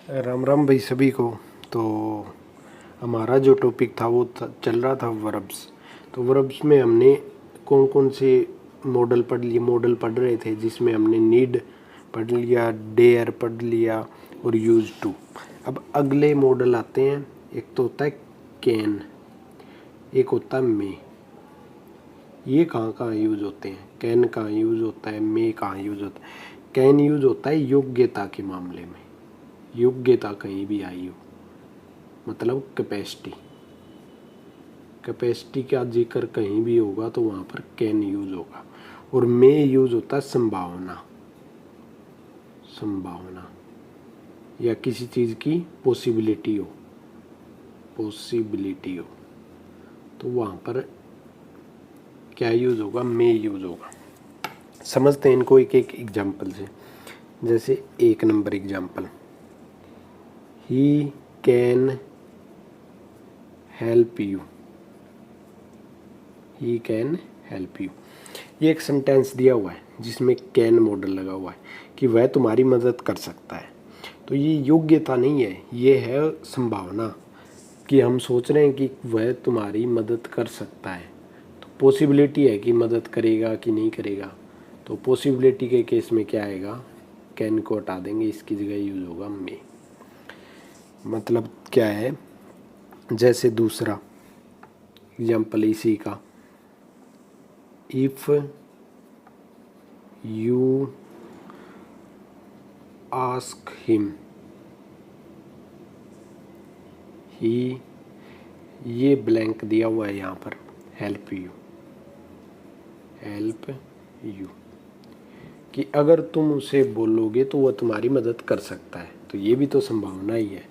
राम राम भाई सभी को। तो हमारा जो टॉपिक था वो चल रहा था वर्ब्स। तो वर्ब्स में हमने कौन कौन से मॉडल पढ़ रहे थे, जिसमें हमने नीड पढ़ लिया, डेयर पढ़ लिया और यूज टू। अब अगले मॉडल आते हैं। एक तो होता है कैन, एक होता है मे। ये कहाँ कहाँ यूज होते हैं? कैन कहाँ यूज होता है, मे कहाँ यूज होता है? कैन यूज होता है योग्यता के मामले में। योग्यता कहीं भी आई हो, मतलब कैपेसिटी। कैपेसिटी का जिक्र कहीं भी होगा तो वहाँ पर कैन यूज होगा। और मे यूज होता है संभावना। संभावना या किसी चीज़ की पॉसिबिलिटी हो, पॉसिबिलिटी हो तो वहाँ पर क्या यूज होगा? मे यूज होगा। समझते हैं इनको एक एक एग्जाम्पल से। जैसे 1 number example, he can help you. He can help you, ये एक सेंटेंस दिया हुआ है जिसमें कैन मॉडल लगा हुआ है कि वह तुम्हारी मदद कर सकता है। तो ये योग्यता नहीं है, ये है संभावना कि हम सोच रहे हैं कि वह तुम्हारी मदद कर सकता है। तो पॉसिबिलिटी है कि मदद करेगा कि नहीं करेगा। तो पॉसिबिलिटी के केस में क्या आएगा? कैन को हटा देंगे, इसकी जगह यूज होगा मे। मतलब क्या है? जैसे दूसरा एग्जाम्पल इसी का, इफ यू आस्क हिम, ही, ये ब्लैंक दिया हुआ है यहाँ पर, हेल्प यू। हेल्प यू कि अगर तुम उसे बोलोगे तो वह तुम्हारी मदद कर सकता है। तो ये भी तो संभावना ही है।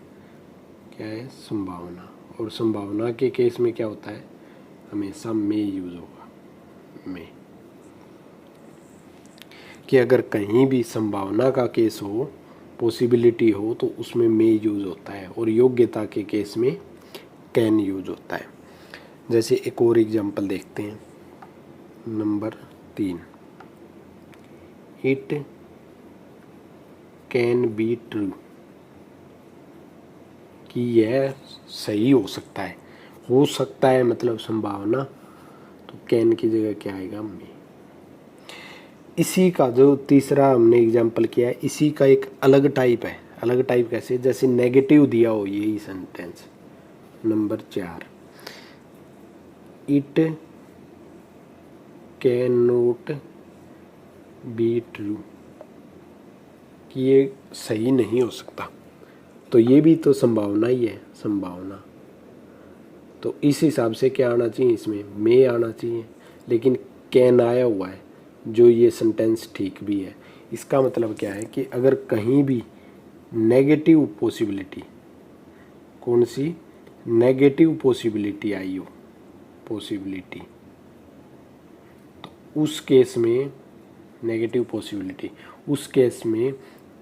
क्या है? संभावना। और संभावना के केस में क्या होता है? हमेशा मे यूज होगा। मे कि अगर कहीं भी संभावना का केस हो, पॉसिबिलिटी हो, तो उसमें मे यूज होता है। और योग्यता के केस में कैन यूज होता है। जैसे एक और एग्जांपल देखते हैं, number 3, it can be true, कि यह सही हो सकता है। हो सकता है मतलब संभावना, तो कैन की जगह क्या आएगा? मे। इसी का जो तीसरा हमने एग्जांपल किया है, इसी का एक अलग टाइप है। अलग टाइप कैसे? जैसे नेगेटिव दिया हो यही sentence, number 4, it can not be true, कि ये सही नहीं हो सकता। तो ये भी तो संभावना ही है, संभावना। तो इस हिसाब से क्या आना चाहिए? इसमें मे आना चाहिए, लेकिन कैन आया हुआ है, जो ये सेंटेंस ठीक भी है। इसका मतलब क्या है कि अगर कहीं भी नेगेटिव पॉसिबिलिटी, कौन सी? नेगेटिव पॉसिबिलिटी आई हो, पॉसिबिलिटी, तो उस केस में नेगेटिव पॉसिबिलिटी, उस केस में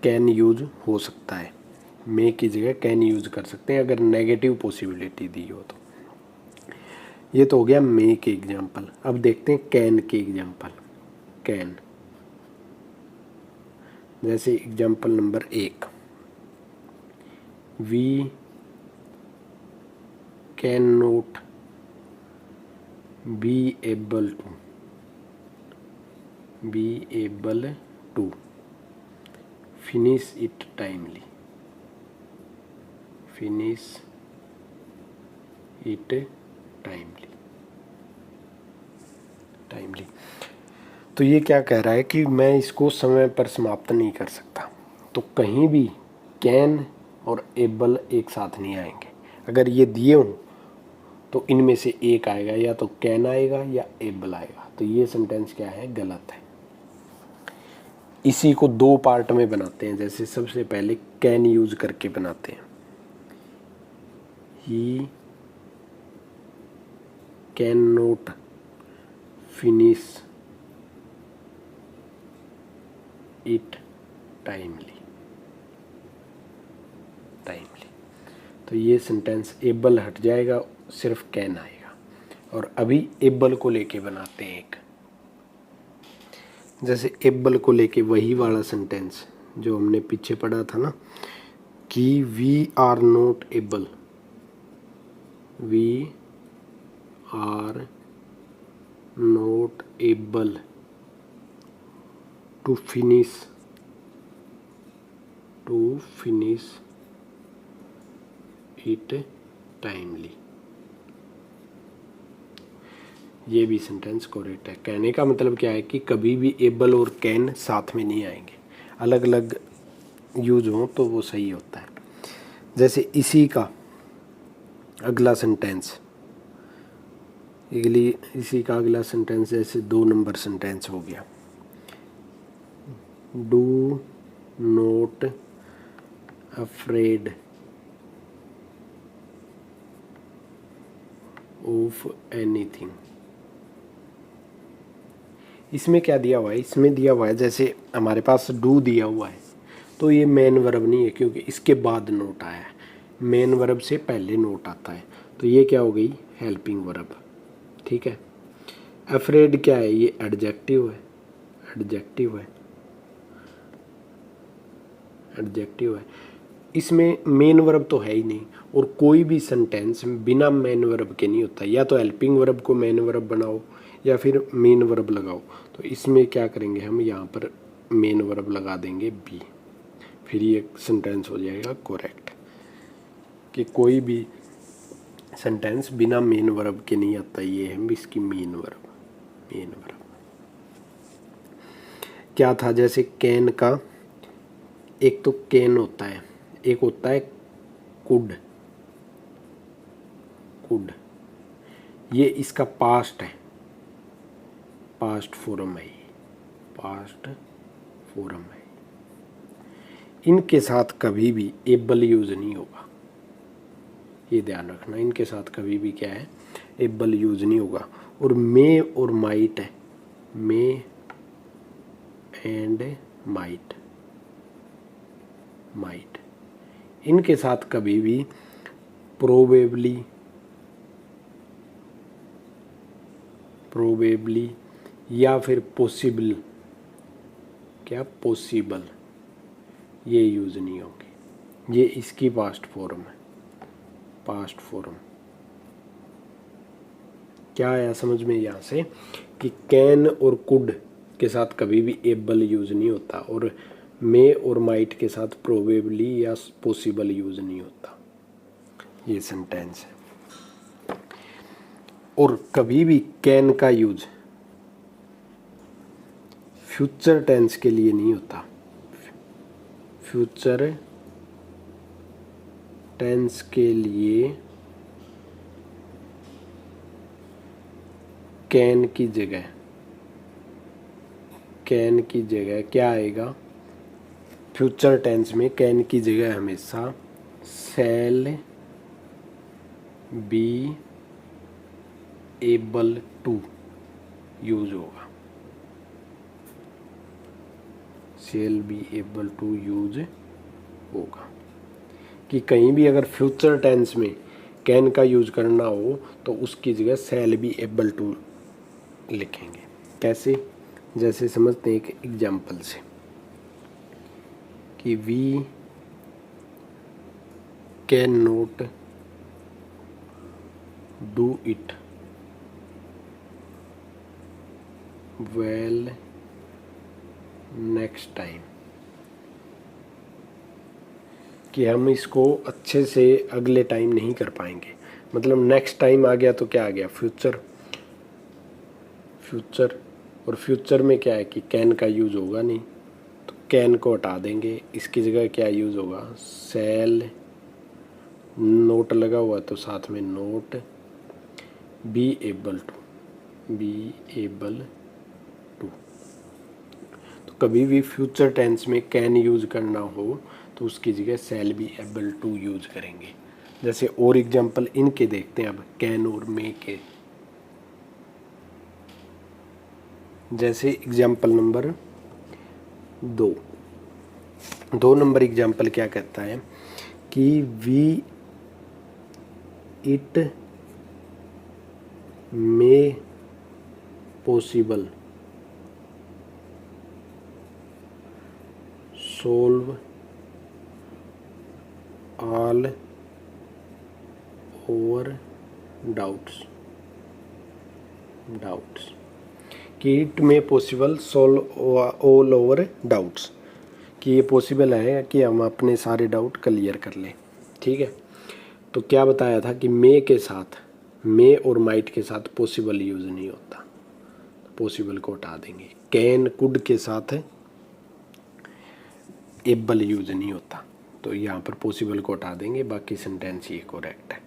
कैन यूज हो सकता है। मे की जगह कैन यूज कर सकते हैं अगर नेगेटिव पॉसिबिलिटी दी हो तो। ये तो हो गया मे के एग्जाम्पल। अब देखते हैं कैन के एग्जाम्पल। कैन, जैसे example number 1, we can not be able to finish it timely. Finish it timely. तो ये क्या कह रहा है कि मैं इसको समय पर समाप्त नहीं कर सकता। तो कहीं भी कैन और एबल एक साथ नहीं आएंगे। अगर ये दिए हों तो इनमें से एक आएगा, या तो कैन आएगा या एबल आएगा। तो ये सेंटेंस क्या है? गलत है। इसी को 2 पार्ट में बनाते हैं। जैसे सबसे पहले कैन यूज करके बनाते हैं, he can not finish it timely. तो ये सेंटेंस एबल हट जाएगा, सिर्फ कैन आएगा। और अभी एबल को लेके बनाते हैं एक। जैसे एबल को लेके वही वाला सेंटेंस जो हमने पीछे पढ़ा था ना, कि we are not able, we are not able to finish it timely. ये भी सेंटेंस करेक्ट है। कहने का मतलब क्या है कि कभी भी एबल और कैन साथ में नहीं आएंगे, अलग अलग यूज हो तो वो सही होता है। जैसे इसी का अगला सेंटेंस, इसी का अगला सेंटेंस जैसे 2 नंबर सेंटेंस हो गया, do not afraid of anything. इसमें क्या दिया हुआ है, इसमें दिया हुआ है जैसे हमारे पास डू दिया हुआ है तो ये मेन वर्ब नहीं है क्योंकि इसके बाद नोट आया है, मेन वर्ब से पहले नोट आता है, तो ये क्या हो गई, हेल्पिंग वर्ब। ठीक है। अफ्रेड क्या है, ये एडजेक्टिव है, एडजेक्टिव है। इसमें मेन वर्ब तो है ही नहीं, और कोई भी सेंटेंस बिना मेन वर्ब के नहीं होता, या तो हेल्पिंग वर्ब को मेन वर्ब बनाओ या फिर मेन वर्ब लगाओ। तो इसमें क्या करेंगे हम, यहाँ पर मेन वर्ब लगा देंगे बी, फिर ये सेंटेंस हो जाएगा करेक्ट। कि कोई भी सेंटेंस बिना मेन वर्ब के नहीं आता, ये है इसकी मेन वर्ब। क्या था, जैसे कैन का एक तो कैन होता है, एक होता है कुड, ये इसका पास्ट है, पास्ट फॉर्म है, इनके साथ कभी भी एबल यूज नहीं होगा, ये ध्यान रखना, इनके साथ कभी भी क्या है, एबल यूज नहीं होगा। और मे और माइट है, मे एंड माइट, इनके साथ कभी भी प्रोबेबली या फिर पॉसिबल, ये यूज नहीं होगी, ये इसकी पास्ट फॉर्म है। क्या आया समझ में यहाँ से, कि कैन और कुड के साथ कभी भी एबल यूज नहीं होता, और मे और माइट के साथ प्रोबेबली या पॉसिबल यूज नहीं होता, ये सेंटेंस है। और कभी भी कैन का यूज फ्यूचर टेंस के लिए नहीं होता, फ्यूचर टेंस के लिए कैन की जगह क्या आएगा, फ्यूचर टेंस में कैन की जगह हमेशा shall be able to use होगा, shall be able to use होगा। कि कहीं भी अगर फ्यूचर टेंस में कैन का यूज करना हो तो उसकी जगह शैल बी एबल टू लिखेंगे। कैसे, जैसे समझते हैं एक एग्जाम्पल से, कि we can not do it well next time, कि हम इसको अच्छे से अगले टाइम नहीं कर पाएंगे। मतलब नेक्स्ट टाइम आ गया तो क्या आ गया, फ्यूचर, और फ्यूचर में क्या है कि कैन का यूज होगा नहीं, तो कैन को हटा देंगे, इसकी जगह क्या यूज होगा, शैल, नोट लगा हुआ तो साथ में नोट, बी एबल टू। तो कभी भी फ्यूचर टेंस में कैन यूज करना हो तो उसकी जगह shall be able to use करेंगे। जैसे और एग्जांपल इनके देखते हैं अब, कैन और मे के। जैसे एग्जांपल नंबर 2 नंबर एग्जांपल क्या कहता है, कि we it may possible solve all over doubts कि it may possible solve all over doubts, कि ये पॉसिबल है कि हम अपने सारे डाउट क्लियर कर लें। ठीक है, तो क्या बताया था कि मे के साथ, मे और माइट के साथ पॉसिबल यूज़ नहीं होता, पॉसिबल को हटा देंगे। कैन कुड के साथ एबल यूज़ नहीं होता, तो यहाँ पर पॉसिबल को हटा देंगे, बाकी सेंटेंस ये करेक्ट है।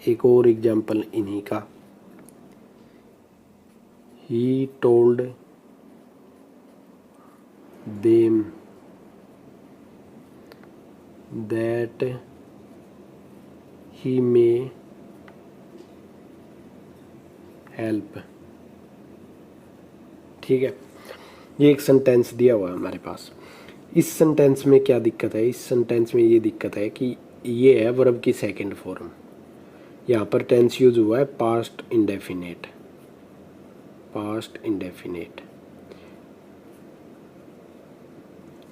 एक और एग्जाम्पल इन्हीं का, he told them that he may help. ठीक है, ये एक सेंटेंस दिया हुआ है हमारे पास। इस सेंटेंस में क्या दिक्कत है? इस सेंटेंस में ये दिक्कत है कि ये है वर्ब की सेकंड फॉर्म। यहाँ पर टेंस यूज हुआ है पास्ट इंडेफिनेट, पास्ट इंडेफिनेट,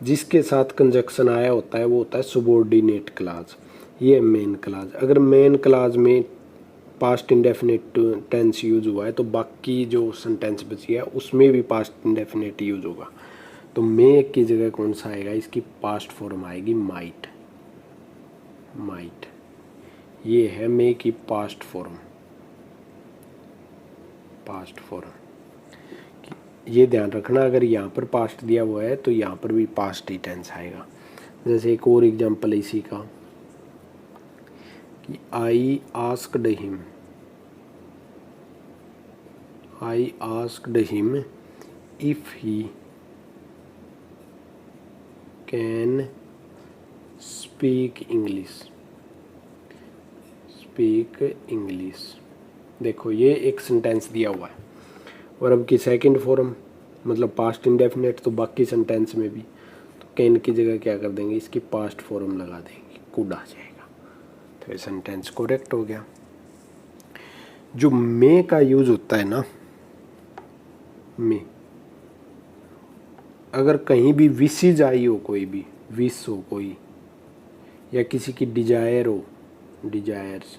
जिसके साथ कंजक्शन आया होता है वो होता है सबॉर्डिनेट क्लाज, ये मेन क्लाज। अगर मेन क्लाज में पास्ट इंडेफिनेट टेंस यूज हुआ है तो बाकी जो सेंटेंस बची है उसमें भी पास्ट इंडेफिनेट यूज होगा। तो मे की जगह कौन सा आएगा? इसकी पास्ट फॉर्म आएगी माइट, माइट। ये है मे की पास्ट फॉर्म, पास्ट फॉर्म। ये ध्यान रखना, अगर यहाँ पर पास्ट दिया हुआ है तो यहाँ पर भी पास्ट ही टेंस आएगा। जैसे एक और एग्जांपल इसी का कि I asked him, I asked him if he can speak English, speak English. देखो ये एक सेंटेंस दिया हुआ है, वर्ब की सेकंड फॉर्म मतलब पास्ट इंडेफिनेट, तो बाकी सेंटेंस में भी तो कैन की जगह क्या कर देंगे? इसकी पास्ट फॉर्म लगा देंगे, कुड आ जाएगा, तो ये सेंटेंस करेक्ट हो गया। जो मे का यूज होता है ना, मे, अगर कहीं भी विशेज आई हो, कोई भी विश हो कोई, या किसी की डिजायर हो, डिजायर्स,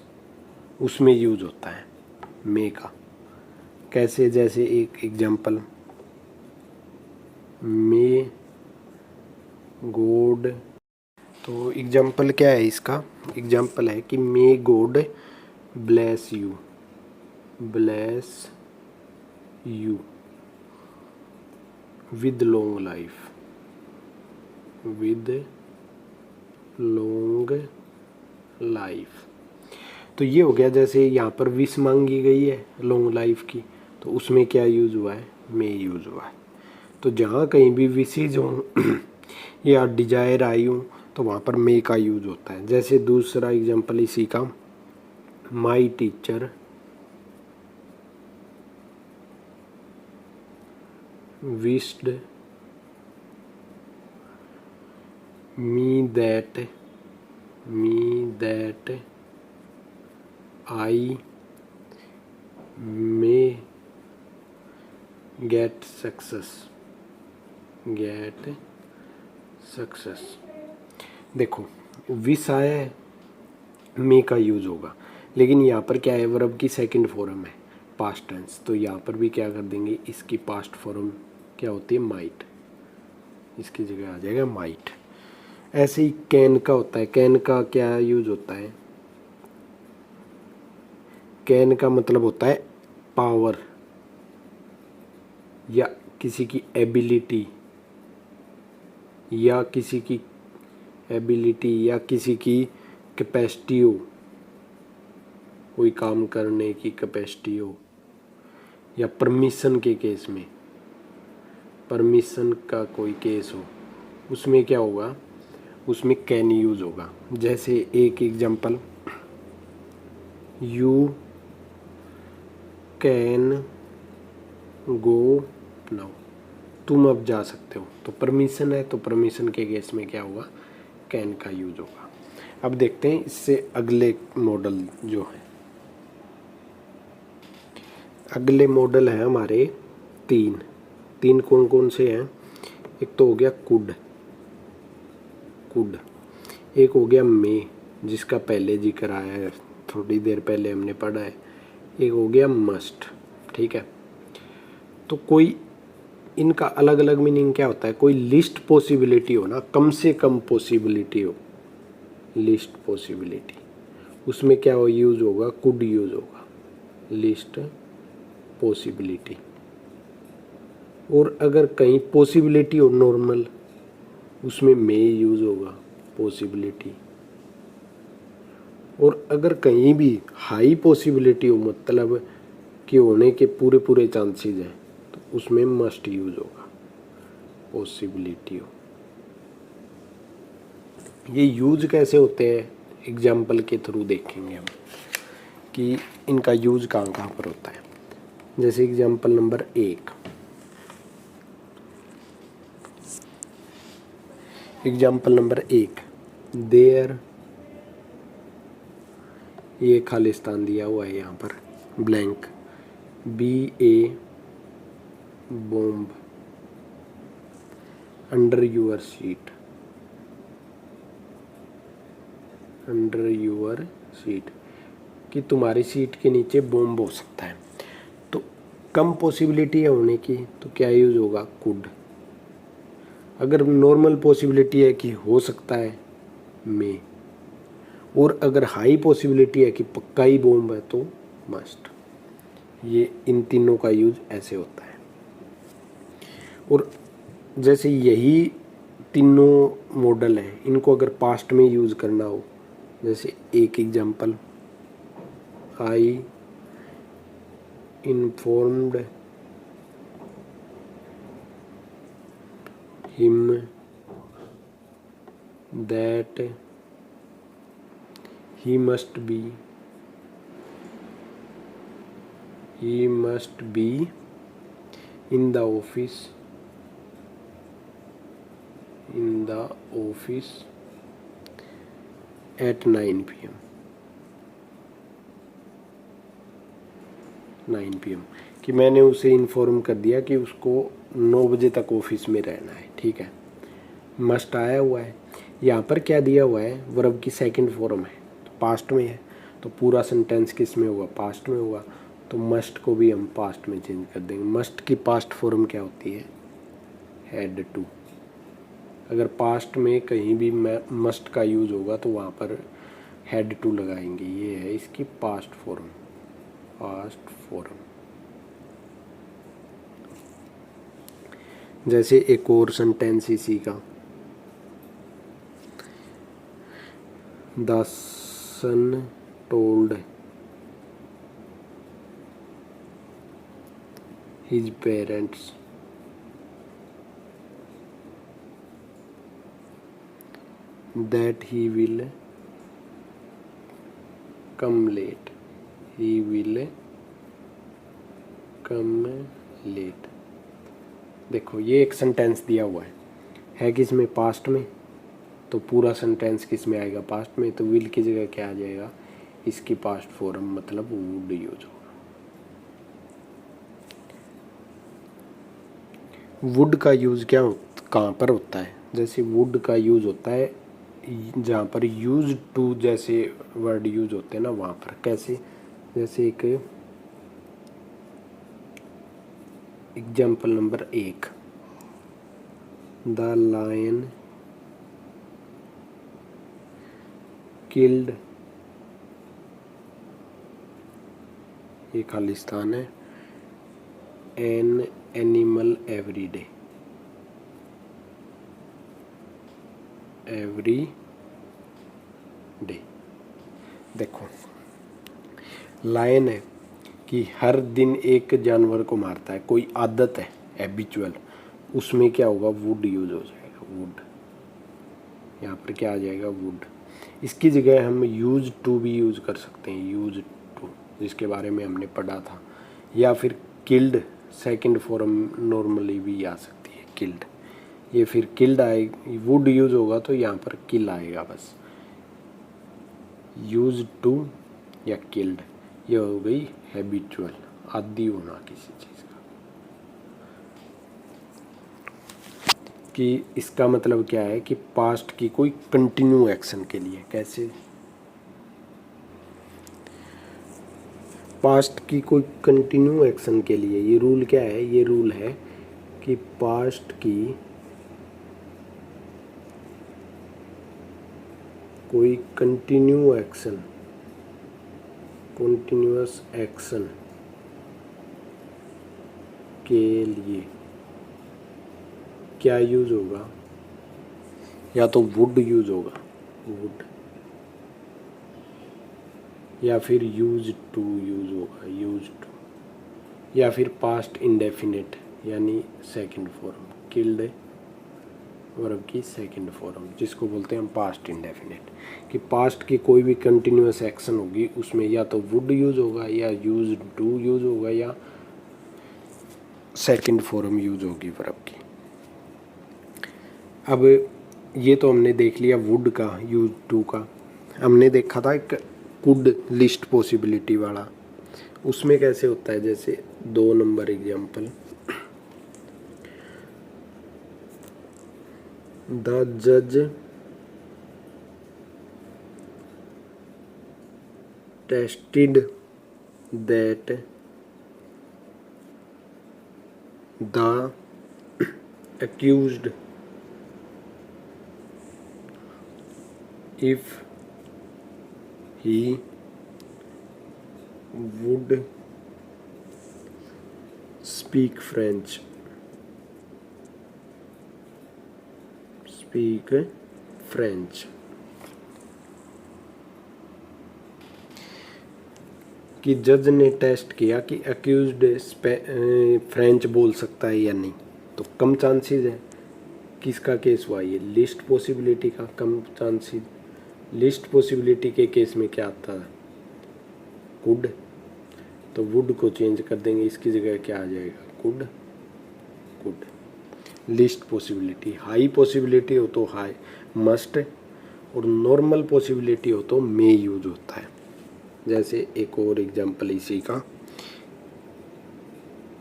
उसमें यूज होता है मे का। कैसे? जैसे एक एग्जांपल, मे गॉड, तो एग्जांपल क्या है इसका? एग्जांपल है कि may God bless you, bless you with long life, with long life. तो ये हो गया, जैसे यहाँ पर विश मांगी गई है लॉन्ग लाइफ की, तो उसमें क्या यूज हुआ है? मे यूज हुआ है। तो जहाँ कहीं भी विशेज हो या डिजायर आई हूँ तो वहाँ पर मे का यूज होता है। जैसे दूसरा एग्जांपल इसी का, my teacher wished me that I may get success, get success. देखो विश आया है, मे का यूज होगा, लेकिन यहाँ पर क्या है? वर्ब की सेकंड फॉर्म है, पास्ट टेंस, तो यहाँ पर भी क्या कर देंगे? इसकी पास्ट फॉर्म क्या होती है? माइट, इसकी जगह आ जाएगा माइट। ऐसे ही कैन का होता है, कैन का क्या यूज होता है? कैन का मतलब होता है पावर या किसी की एबिलिटी, या किसी की एबिलिटी या किसी की कैपेसिटी हो, कोई काम करने की कैपेसिटी हो, या परमिशन के केस में, परमिशन का कोई केस हो, उसमें क्या होगा? उसमें कैन यूज होगा। जैसे एक example, you can go now, तुम अब जा सकते हो, तो परमिशन है, तो परमिशन के केस में क्या होगा? कैन का यूज होगा। अब देखते हैं इससे अगले मॉडल जो है, अगले मॉडल है हमारे तीन कौन कौन से हैं? एक तो हो गया कुड, कुड, एक हो गया मे, जिसका पहले जिक्र आया है, थोड़ी देर पहले हमने पढ़ा है। एक हो गया मस्ट, ठीक है। तो कोई इनका अलग अलग मीनिंग क्या होता है? कोई लिस्ट पॉसिबिलिटी हो ना, कम से कम पॉसिबिलिटी हो, लिस्ट पॉसिबिलिटी, उसमें क्या हो यूज होगा? कुड यूज होगा, लिस्ट पॉसिबिलिटी। और अगर कहीं पॉसिबिलिटी हो नॉर्मल, उसमें मे यूज होगा, पॉसिबिलिटी। और अगर कहीं भी हाई पॉसिबिलिटी हो, मतलब कि होने के पूरे पूरे चांसेस हैं, तो उसमें मस्ट यूज होगा, पॉसिबिलिटी हो। ये यूज कैसे होते हैं, एग्जाम्पल के थ्रू देखेंगे हम कि इनका यूज कहाँ कहाँ पर होता है। जैसे example number 1, example number 1, there, ये खालिस्तान दिया हुआ है यहाँ पर, blank, be a bomb under your seat, under your seat, कि तुम्हारी सीट के नीचे बॉम्ब हो सकता है। तो कम पॉसिबिलिटी है होने की, तो क्या यूज होगा? कुड। अगर नॉर्मल पॉसिबिलिटी है कि हो सकता है, मे। और अगर हाई पॉसिबिलिटी है कि पक्का ही बॉम्ब है, तो मस्ट। ये इन तीनों का यूज ऐसे होता है। और जैसे यही तीनों मॉडल हैं, इनको अगर पास्ट में यूज करना हो, जैसे एक example, I informed him that he must be in the office at 9 PM, 9 PM, कि मैंने उसे इन्फॉर्म कर दिया कि उसको 9 बजे तक ऑफिस में रहना है, ठीक है। मस्ट आया हुआ है। यहाँ पर क्या दिया हुआ है? वर्ब की सेकंड फॉर्म है, तो पास्ट में है, तो पूरा सेंटेंस किस में हुआ? पास्ट में हुआ। तो मस्ट को भी हम पास्ट में चेंज कर देंगे। मस्ट की पास्ट फॉर्म क्या होती है? Had to. अगर पास्ट में कहीं भी मस्ट का यूज होगा तो वहाँ पर हैड टू लगाएंगे। ये है इसकी पास्ट फॉर्म, पास्ट फॉर्म। जैसे एक और सेंटेंस इसी का, the son told his parents that he will come late, he will come late। देखो ये एक सेंटेंस दिया हुआ है किस में? पास्ट में। तो पूरा सेंटेंस किस में आएगा? पास्ट में। तो विल की जगह क्या आ जाएगा? इसकी पास्ट फॉर्म, मतलब वुड यूज होगा। वुड का यूज क्या कहाँ पर होता है? जैसे वुड का यूज होता है जहाँ पर यूज टू जैसे वर्ड यूज होते हैं ना, वहाँ पर। कैसे? जैसे एक example number 1, the lion killed, ये खालिस्तान है, an animal every day, every day. देखो लायन है कि हर दिन एक जानवर को मारता है, कोई आदत है, हैबिचुअल, उसमें क्या होगा? वुड यूज हो जाएगा, वुड। यहाँ पर क्या आ जाएगा? वुड। इसकी जगह हम यूज टू भी यूज कर सकते हैं, यूज टू, जिसके बारे में हमने पढ़ा था। या फिर किल्ड, सेकंड फॉर्म नॉर्मली भी आ सकती है, किल्ड। ये फिर किल्ड आएगी, वुड यूज होगा तो यहाँ पर किल आएगा बस। यूज टू या किल्ड, ये हो गई हैबिचुअल, आदी होना किसी चीज़ का। कि इसका मतलब क्या है कि पास्ट की कोई कंटिन्यू एक्शन के लिए। कैसे? पास्ट की कोई कंटिन्यू एक्शन के लिए ये रूल क्या है? ये रूल है कि पास्ट की कोई कंटिन्यू एक्शन, कंटिन्यूअस एक्शन के लिए क्या यूज होगा? या तो वुड यूज होगा, वुड, या फिर यूज टू यूज होगा, यूज टू, या फिर पास्ट इंडेफिनिट यानी सेकंड फॉर्म, किल्ड वर्ब की सेकंड फॉर्म, जिसको बोलते हैं हम पास्ट इंडेफिनिट। कि पास्ट की कोई भी कंटिन्यूअस एक्शन होगी उसमें या तो वुड यूज होगा, या यूज टू यूज होगा, या सेकंड फॉर्म यूज होगी वर्ब की। अब ये तो हमने देख लिया वुड का, यूज टू का। हमने देखा था एक कुड लिस्ट पॉसिबिलिटी वाला, उसमें कैसे होता है, जैसे 2 नंबर एग्जाम्पल, द जज tested that the accused if he would speak French, कि जज ने टेस्ट किया कि अक्यूज्ड फ्रेंच बोल सकता है या नहीं, तो कम चांसेस है। किसका केस हुआ? ये लिस्ट पॉसिबिलिटी का कम चांसेस। लिस्ट पॉसिबिलिटी के केस में क्या आता है? कुड, तो वुड को चेंज कर देंगे, इसकी जगह क्या आ जाएगा? Could, could. List possibility, high possibility हो तो हाई मस्ट, और नॉर्मल पॉसिबिलिटी हो तो मे यूज होता है। जैसे एक और एग्जांपल इसी का,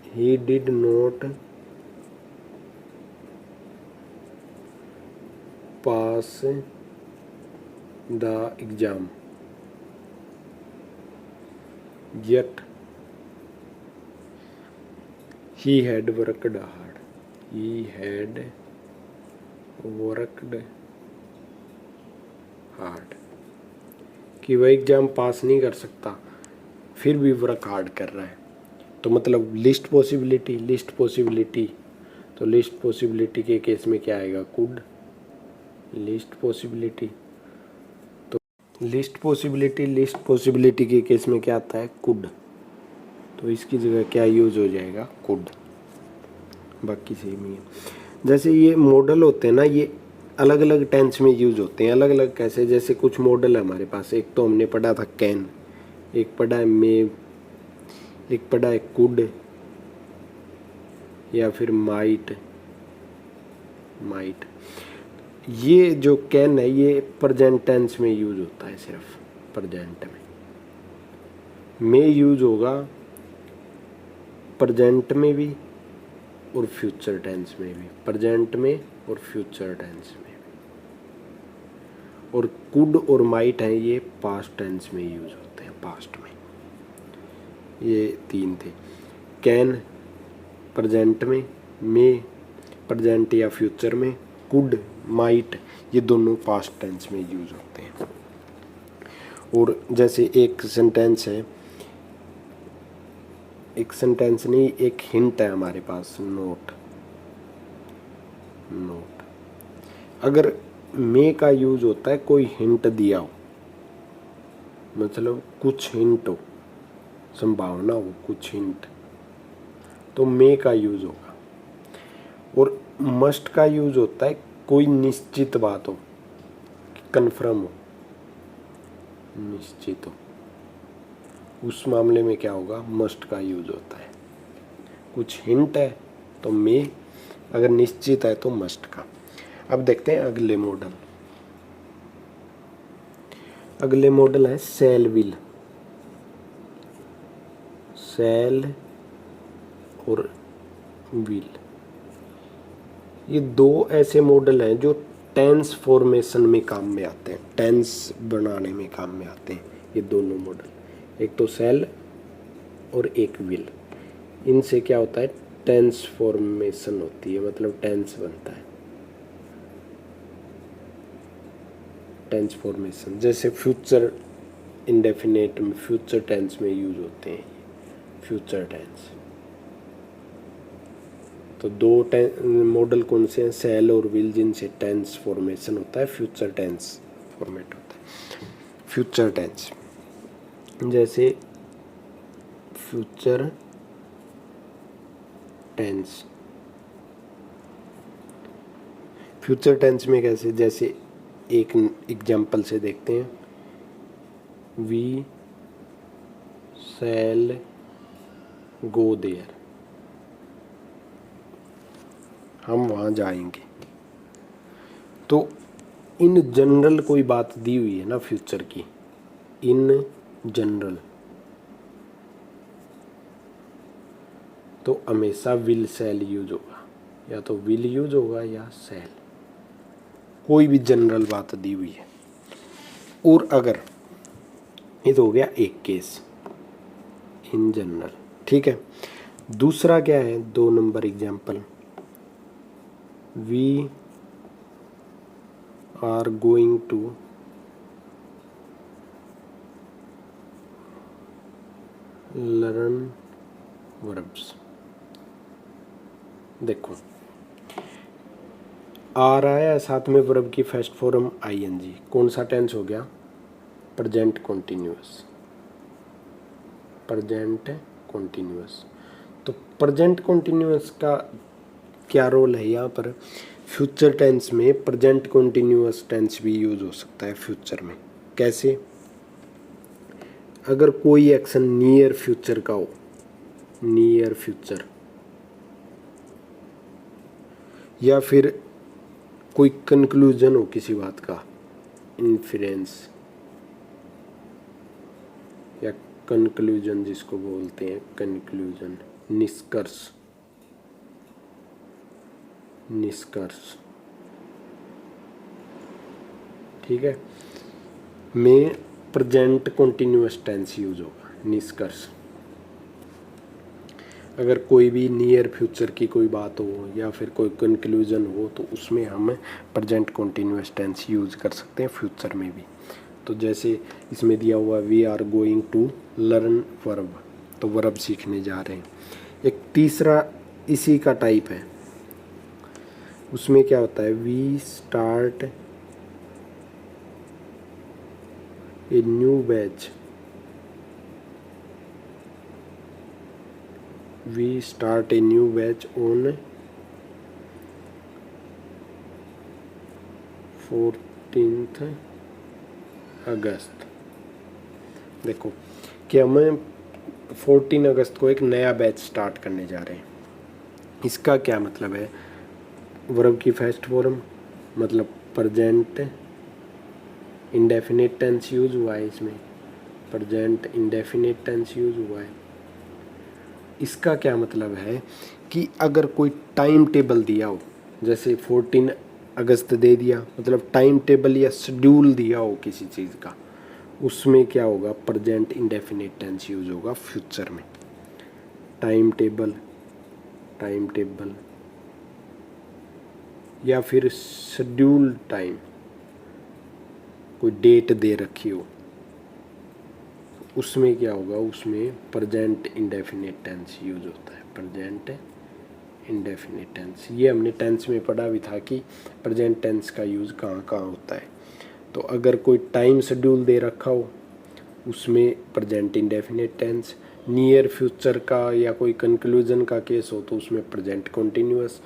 he did not pass the exam yet he had worked hard, he had worked hard, कि वह एग्जाम पास नहीं कर सकता फिर भी वर्क हार्ड कर रहा है। तो मतलब लिस्ट पॉसिबिलिटी, तो लिस्ट पॉसिबिलिटी के केस में क्या आएगा? Could, list possibility. तो लिस्ट पॉसिबिलिटी के केस में क्या आता है? कुड, तो इसकी जगह क्या यूज हो जाएगा? कुड। बाकी सेम ही है। जैसे ये मॉडल होते हैं ना, ये अलग अलग टेंस में यूज होते हैं। अलग अलग कैसे? जैसे कुछ मॉडल है हमारे पास, एक तो हमने पढ़ा था कैन, एक पढ़ा है मे, एक पढ़ा है कुड, या फिर माइट। ये जो कैन है ये प्रेजेंट टेंस में यूज होता है, सिर्फ प्रेजेंट में। मे यूज होगा प्रेजेंट में भी और फ्यूचर टेंस में भी, प्रेजेंट में और फ्यूचर टेंस में भी। और कुड और माइट है ये पास्ट टेंस में यूज होते हैं, पास्ट में। ये 3 थे। कैन प्रेजेंट में, मे प्रेजेंट या फ्यूचर में, कुड माइट ये दोनों पास्ट टेंस में यूज होते हैं। और जैसे एक सेंटेंस है, एक सेंटेंस नहीं, एक हिंट है हमारे पास, नोट। अगर मे का यूज होता है कोई हिंट दिया हो, मतलब कुछ हिंट हो, संभावना हो कुछ हिंट, तो मे का यूज होगा। और मस्ट का यूज होता है कोई निश्चित बात हो, कन्फर्म हो, निश्चित हो, उस मामले में क्या होगा? मस्ट का यूज होता है। कुछ हिंट है तो मे, अगर निश्चित है तो मस्ट का। अब देखते हैं अगले मॉडल। अगले मॉडल है शैल विल। शैल और विल ये दो ऐसे मॉडल हैं जो टेंस फॉर्मेशन में काम में आते हैं, टेंस बनाने में काम में आते हैं ये दोनों मॉडल, एक तो सेल और एक विल। इनसे क्या होता है, टेंस फॉर्मेशन होती है, मतलब टेंस बनता है, टेंस फॉर्मेशन। जैसे फ्यूचर इंडेफिनेट में फ्यूचर टेंस में यूज होते हैं फ्यूचर टेंस। तो दो मॉडल कौन से हैं, सेल और विल, जिनसे टेंस फॉर्मेशन होता है, फ्यूचर टेंस फॉर्मेट होता है। फ्यूचर टेंस जैसे फ्यूचर टेंस, फ्यूचर टेंस में कैसे, जैसे एक एग्जांपल से देखते हैं, वी शैल गो देयर, हम वहाँ जाएंगे। तो इन जनरल कोई बात दी हुई है ना फ्यूचर की, इन जनरल, तो हमेशा विल शैल यूज होगा, या तो विल यूज होगा या शैल, कोई भी जनरल बात दी हुई है। और अगर ये तो हो गया एक केस, इन जनरल, ठीक है। दूसरा क्या है, 2 number example, we are going to learn verbs. देखो आ रहा है साथ में वर्ब की फर्स्ट फॉर्म आईएनजी, कौन सा टेंस हो गया, प्रेजेंट कॉन्टिन्यूअस, प्रेजेंट कॉन्टिन्यूअस। तो प्रेजेंट कॉन्टिन्यूअस का क्या रोल है यहाँ पर, फ्यूचर टेंस में प्रेजेंट कॉन्टिन्यूअस टेंस भी यूज हो सकता है फ्यूचर में। कैसे, अगर कोई एक्शन नियर फ्यूचर का हो, नियर फ्यूचर, या फिर कोई कंक्लूजन हो किसी बात का, इन्फ्रेंस या कंक्लूजन जिसको बोलते हैं, कंक्लूजन, निष्कर्ष, निष्कर्ष, ठीक है, में प्रेजेंट कॉन्टिन्यूअस टेंस यूज होगा, निष्कर्ष। अगर कोई भी नियर फ्यूचर की कोई बात हो या फिर कोई कंक्लूजन हो, तो उसमें हम प्रेजेंट कॉन्टिन्यूअस टेंस यूज कर सकते हैं फ्यूचर में भी। तो जैसे इसमें दिया हुआ we are going to learn verb, तो वर्ब सीखने जा रहे हैं। एक तीसरा इसी का टाइप है, उसमें क्या होता है, we start a new batch, we start a new batch on 14 August. देखो कि हमें 14 अगस्त को एक नया बैच स्टार्ट करने जा रहे हैं। इसका क्या मतलब है, वर्ब की फर्स्ट फॉर्म मतलब प्रेजेंट इंडेफिनिट टेंस यूज हुआ है, इसमें प्रेजेंट इंडेफिनिट टेंस यूज हुआ है। इसका क्या मतलब है कि अगर कोई टाइम टेबल दिया हो, जैसे 14 अगस्त दे दिया, मतलब टाइम टेबल या शेड्यूल दिया हो किसी चीज़ का, उसमें क्या होगा, प्रेजेंट इंडेफिनिट टेंस यूज होगा फ्यूचर में। टाइम टेबल, टाइम टेबल या फिर शेड्यूल टाइम, कोई डेट दे रखी हो, उसमें क्या होगा, उसमें प्रेजेंट इंडेफिनिट टेंस यूज होता है, प्रेजेंट इंडेफिनिट टेंस। ये हमने टेंस में पढ़ा भी था कि प्रेजेंट टेंस का यूज़ कहाँ कहाँ होता है। तो अगर कोई टाइम शेड्यूल दे रखा हो, उसमें present indefinite tense, near future का या कोई कंक्लूजन का केस हो तो उसमें प्रेजेंट कॉन्टिन्यूअस,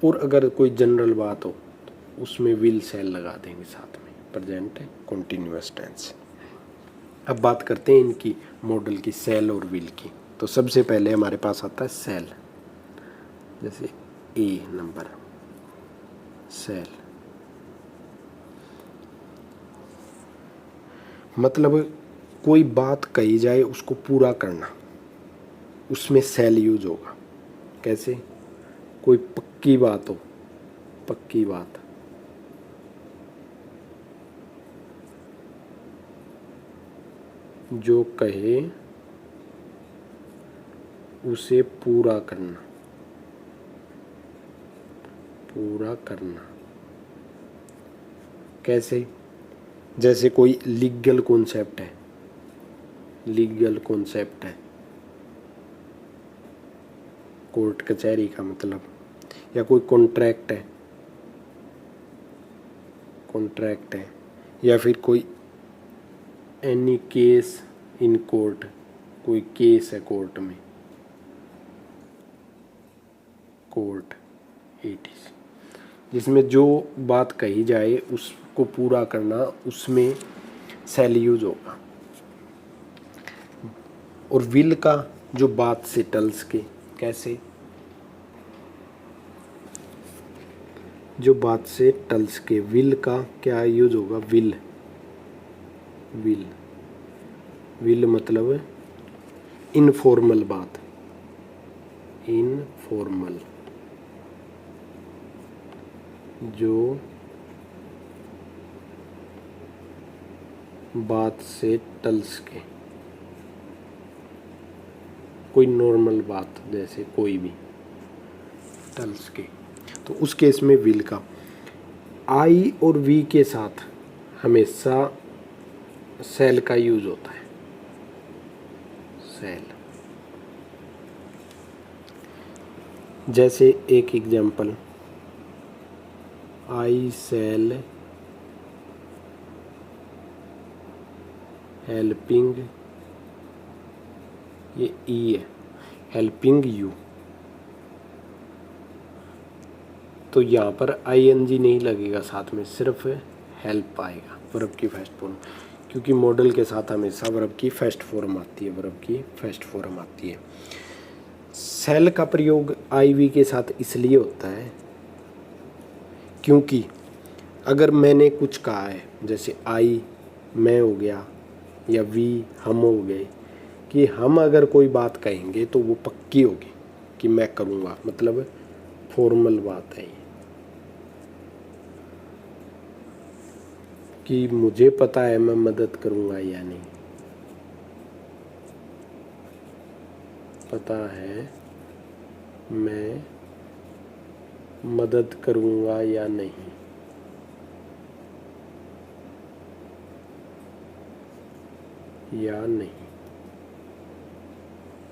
और अगर कोई जनरल बात हो तो उसमें विल शैल लगा देंगे साथ में, प्रेजेंट कॉन्टिन्यूअस टेंस। अब बात करते हैं इनकी मॉडल की, सेल और विल की। तो सबसे पहले हमारे पास आता है सेल, जैसे ए नंबर, सेल मतलब कोई बात कही जाए उसको पूरा करना, उसमें सेल यूज होगा। कैसे, कोई पक्की बात हो, पक्की बात। जो कहे उसे पूरा करना, पूरा करना। कैसे? जैसे कोई लीगल कॉन्सेप्ट है, लीगल कॉन्सेप्ट है, कोर्ट कचहरी का मतलब, या कोई कॉन्ट्रैक्ट है, कॉन्ट्रैक्ट है, या फिर कोई एनी केस इन कोर्ट, कोई केस है कोर्ट में, कोर्ट एटीसी, जिसमें जो बात कही जाए उसको पूरा करना, उसमें शैल यूज होगा। और विल का जो बात से टल्स के, कैसे? जो बात से टल्स के, विल का क्या यूज होगा? विल, विल, विल मतलब इनफॉर्मल बात, इनफॉर्मल, जो बात से टल्स के, कोई नॉर्मल बात, जैसे कोई भी टल्स के, तो उस केस में विल का। आई और वी के साथ हमेशा सेल का यूज होता है, सेल। जैसे एक एग्जाम्पल, आई सेल हेल्पिंग, ये ई है, हेल्पिंग यू, तो यहाँ पर आईएनजी नहीं लगेगा साथ में, सिर्फ हेल्प आएगा, वर्ब की फर्स्ट फॉर्म, क्योंकि मॉडल के साथ हमेशा वर्ब की फर्स्ट फॉर्म आती है, वर्ब की फर्स्ट फॉर्म आती है। सेल का प्रयोग आईवी के साथ इसलिए होता है क्योंकि अगर मैंने कुछ कहा है, जैसे आई मैं हो गया, या वी हम हो गए, कि हम अगर कोई बात कहेंगे तो वो पक्की होगी कि मैं करूँगा, मतलब फॉर्मल बात है ये, कि मुझे पता है मैं मदद करूँगा या नहीं, पता है मैं मदद करूँगा या नहीं, या नहीं,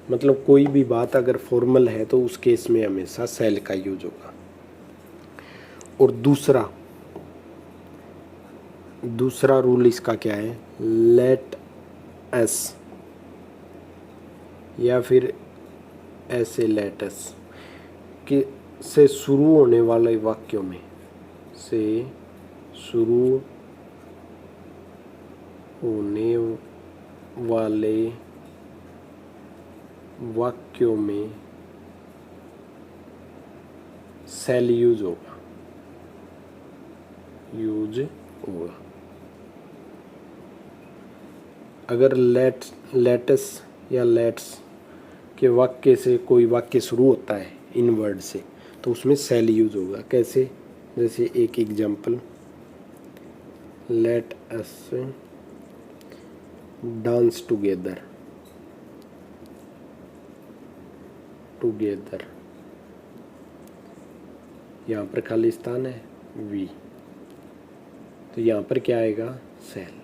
मतलब कोई भी बात अगर फॉर्मल है तो उस केस में हमेशा सेल का यूज होगा। और दूसरा रूल इसका क्या है? लेट एस, या फिर ऐसे लेट एस कि से शुरू होने वाले वाक्यों में, से शुरू होने वाले वाक्यों में सेल यूज होगा, यूज होगा। अगर लेटस या लेट्स के वाक्य से कोई वाक्य शुरू होता है इन वर्ड से, तो उसमें सेल यूज होगा। कैसे? जैसे एक example, let us dance together, together, यहाँ पर खालिस्तान है वी, तो यहाँ पर क्या आएगा? सेल।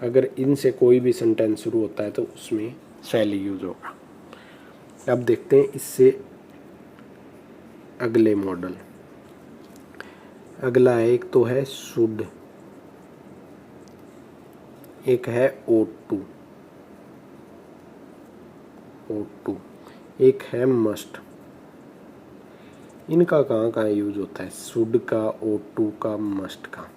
अगर इनसे कोई भी सेंटेंस शुरू होता है तो उसमें सेल यूज होगा। अब देखते हैं इससे अगले मॉडल। अगला है, एक तो है शुड, एक है ought to, एक है मस्ट। इनका कहाँ कहाँ यूज होता है? शुड का, ought to का, मस्ट का।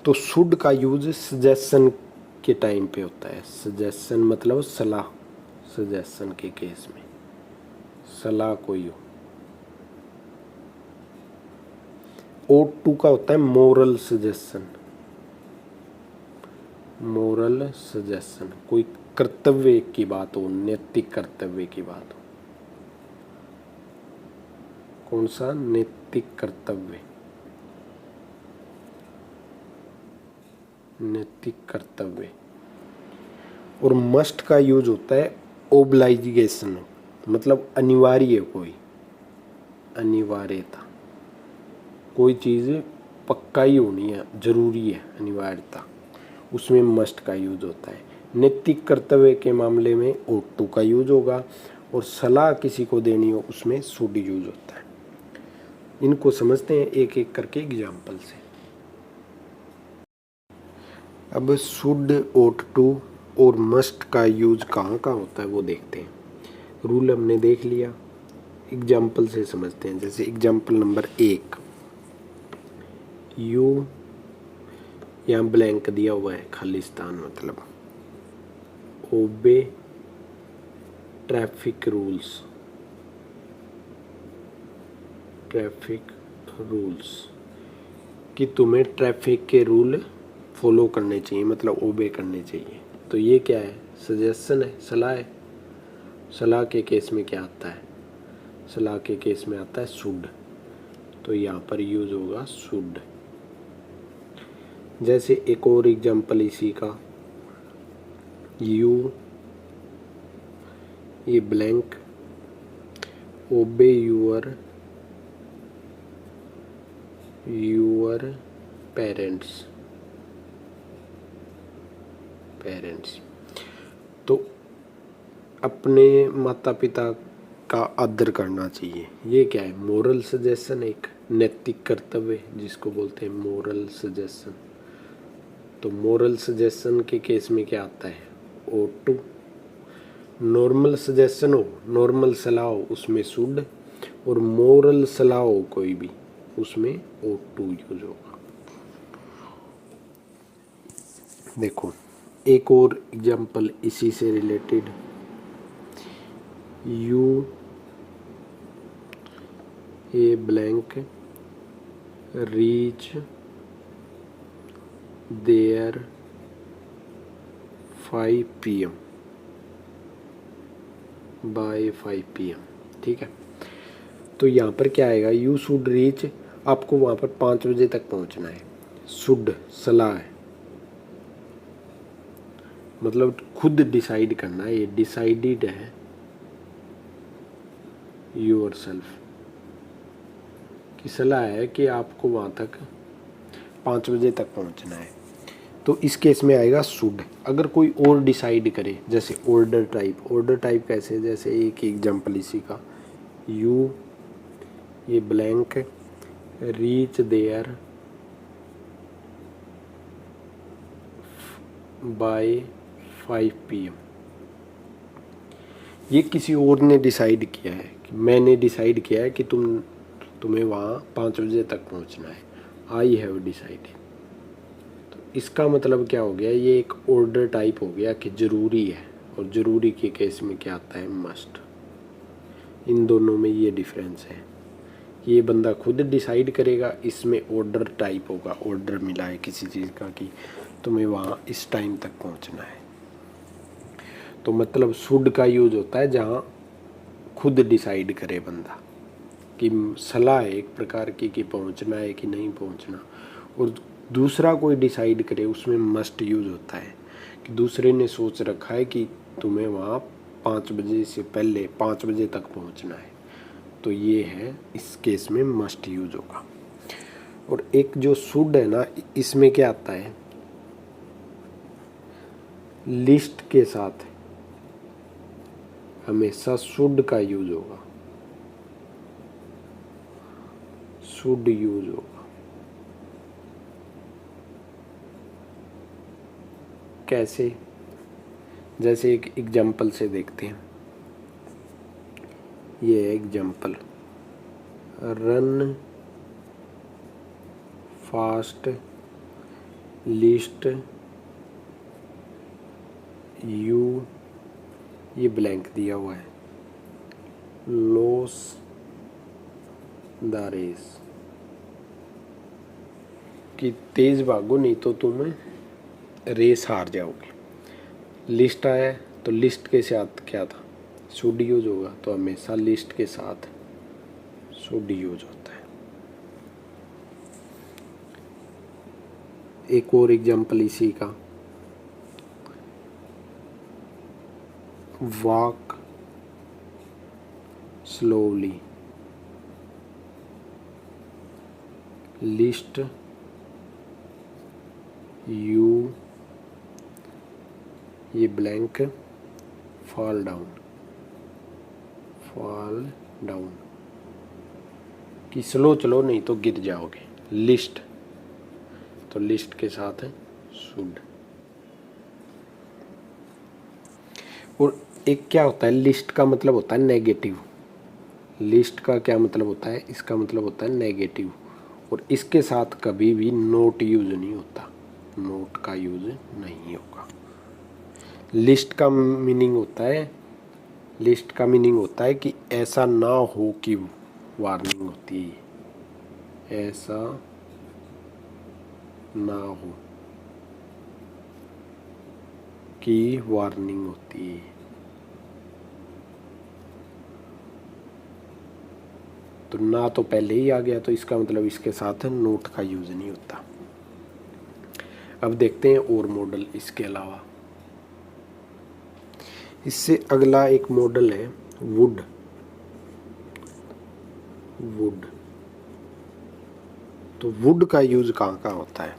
तो शुड का यूज सजेशन के टाइम पे होता है। सजेशन मतलब सलाह, सजेशन के केस में सलाह कोई हो। ought to का होता है मोरल सजेशन, मोरल सजेशन, कोई कर्तव्य की बात हो, नैतिक कर्तव्य की बात हो। कौन सा? नैतिक कर्तव्य। नैतिक कर्तव्य। और मस्ट का यूज होता है ओब्लाइगेशन, मतलब अनिवार्य, कोई अनिवार्यता, कोई चीज़ पक्का ही होनी है, जरूरी है, अनिवार्यता, उसमें मस्ट का यूज होता है। नैतिक कर्तव्य के मामले में ought to का यूज होगा, और सलाह किसी को देनी हो उसमें should यूज होता है। इनको समझते हैं एक एक करके एग्जाम्पल से। अब शुड, ought to और मस्ट का यूज कहाँ कहाँ होता है वो देखते हैं। रूल हमने देख लिया, एग्जाम्पल से समझते हैं। जैसे एग्जाम्पल नंबर 1, यू, यहाँ ब्लैंक दिया हुआ है, खालिस्तान, मतलब ओबे ट्रैफिक रूल्स, ट्रैफिक रूल्स, कि तुम्हें ट्रैफिक के रूल फॉलो करने चाहिए, मतलब ओबे करने चाहिए। तो ये क्या है? सजेशन है, सलाह है। सलाह के केस में क्या आता है? सलाह के केस में आता है शुड, तो यहाँ पर यूज होगा शुड। जैसे एक और एग्जाम्पल इसी का, यू, ये ब्लैंक, ओबे यूअर पेरेंट्स, तो अपने माता पिता का आदर करना चाहिए। ये क्या है? मोरल सजेशन, एक नैतिक कर्तव्य जिसको बोलते हैं मोरल सजेशन। तो मोरल सजेशन के केस में क्या आता है? ought to। नॉर्मल सजेशन हो, नॉर्मल सलाह हो, उसमें शुड, और मोरल सलाह हो कोई भी, उसमें ought to यूज होगा। देखो एक और एग्जाम्पल इसी से related, you, a blank reach there 5 PM, by 5 PM। ठीक है, तो यहाँ पर क्या आएगा? यू शुड रीच, आपको वहाँ पर 5 बजे तक पहुँचना है। शुड सलाह है, मतलब खुद डिसाइड करना है, ये डिसाइडेड है योरसेल्फ की सलाह है कि आपको वहाँ तक 5 बजे तक पहुँचना है। तो इस केस में आएगा शुड। अगर कोई और डिसाइड करे, जैसे ऑर्डर टाइप, ऑर्डर टाइप कैसे? जैसे एक एग्जांपल इसी का, यू, ये blank reach there by 5 PM। ये किसी और ने डिसाइड किया है, कि मैंने डिसाइड किया है कि तुम्हें वहाँ 5 बजे तक पहुँचना है। I have decided. तो इसका मतलब क्या हो गया? ये एक ऑर्डर टाइप हो गया कि ज़रूरी है, और ज़रूरी के केस में क्या आता है? मस्ट। इन दोनों में ये डिफरेंस है। ये बंदा खुद डिसाइड करेगा, इसमें ऑर्डर टाइप होगा, ऑर्डर मिला है किसी चीज़ का कि तुम्हें वहाँ इस टाइम तक पहुँचना है। तो मतलब शुड का यूज होता है जहाँ खुद डिसाइड करे बंदा, कि सलाह है एक प्रकार की कि पहुँचना है कि नहीं पहुँचना, और दूसरा कोई डिसाइड करे, उसमें मस्ट यूज होता है कि दूसरे ने सोच रखा है कि तुम्हें वहाँ 5 बजे से पहले 5 बजे तक पहुँचना है, तो ये है, इस केस में मस्ट यूज होगा। और एक जो शुड है ना, इसमें क्या आता है? लिस्ट के साथ हमेशा शुड का यूज होगा, शुड यूज होगा। कैसे? जैसे एक एग्जाम्पल से देखते हैं। ये है example, run fast list you, ये ब्लैंक दिया हुआ है, लॉस द रेस, कि तेज भागो नहीं तो तुम रेस हार जाओगे। लिस्ट आया है, तो लिस्ट के साथ क्या था? शुड यूज होगा, तो हमेशा लिस्ट के साथ शुड यूज होता है। एक और एग्जाम्पल इसी का, वॉक स्लोली, लिस्ट यू ये blank, fall down, fall down कि स्लो चलो नहीं तो गिर जाओगे। लिस्ट तो लिस्ट के साथ है शुड। और एक क्या होता है, लिस्ट का मतलब होता है नेगेटिव। लिस्ट का क्या मतलब होता है, इसका मतलब होता है नेगेटिव। और इसके साथ कभी भी नोट यूज नहीं होता, नोट का यूज नहीं होगा। लिस्ट का मीनिंग होता है, लिस्ट का मीनिंग होता है कि ऐसा ना हो कि वार्निंग होती है, ऐसा ना हो कि वार्निंग होती है। तो ना तो पहले ही आ गया, तो इसका मतलब इसके साथ नोट का यूज नहीं होता। अब देखते हैं और मॉडल इसके अलावा। इससे अगला एक मॉडल है वुड। वुड तो वुड का यूज कहाँ कहाँ होता है?